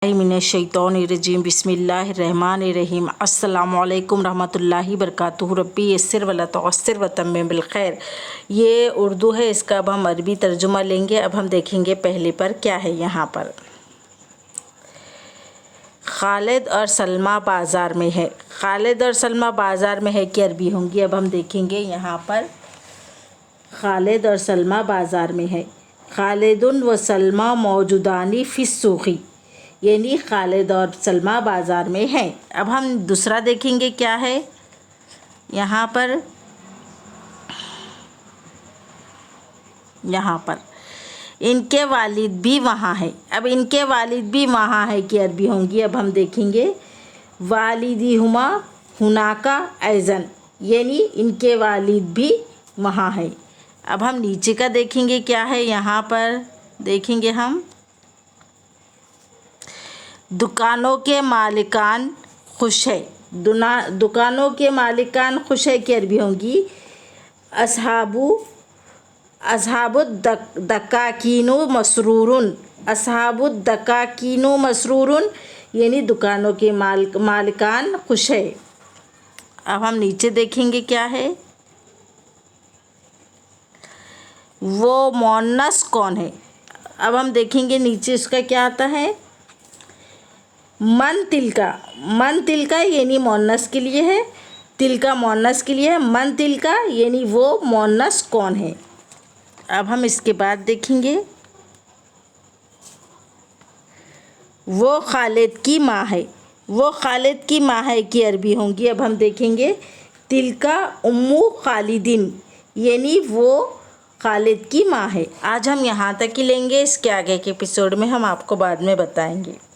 मिनश्शैतानिर्रजीम बिस्मिल्लाहिर्रहमानिर्रहीम अस्सलामुअलैकुम रहमतुल्लाहि बरकातुहू रब्बी यस्सिर वला तुअस्सिर व तम्मिम बिल खैर। ये उर्दू है, इसका अब हम अरबी तर्जुमा लेंगे। अब हम देखेंगे पहले पर क्या है। यहाँ पर खालिद और सलमा बाज़ार में है। खालिद और सलमा बाज़ार में है कि अरबी होंगी। अब हम देखेंगे यहाँ पर खालिद और सलमा बाज़ार में है। खालिदुन व सलमा मौजूदानी फ़िस्सूक़ी, यानी खालिद और सलमा बाज़ार में हैं। अब हम दूसरा देखेंगे क्या है। यहाँ पर इनके वालिद भी वहाँ है। अब इनके वालिद भी वहाँ है कि अरबी होंगी। अब हम देखेंगे वालिदी हुमा हुनाका ऐज़न, यानी इनके वालिद भी वहाँ है। अब हम नीचे का देखेंगे क्या है। यहाँ पर देखेंगे हम दुकानों के मालिकान खुश है। दुकानों के मालिकान खुश है कि अरबी होंगी अस्हाबुद्दकाकीनु मसरूरुन। अस्हाबुद्दकाकीनु मसरूरुन, यानी दुकानों के मालिकान खुश है। अब हम नीचे देखेंगे क्या है। वो मुअन्नस कौन है। अब हम देखेंगे नीचे इसका क्या आता है। मन तिलका यानी मुअन्नस के लिए है। तिलका मुअन्नस के लिए है। मन तिलका यानी वो मुअन्नस कौन है। अब हम इसके बाद देखेंगे वो खालिद की माँ है। वो खालिद की माँ है कि अरबी होंगी। अब हम देखेंगे तिलका उम्मु खालिदिन, यानी वो खालिद की माँ है। आज हम यहाँ तक ही लेंगे। इसके आगे के एपिसोड में हम आपको बाद में बताएंगे।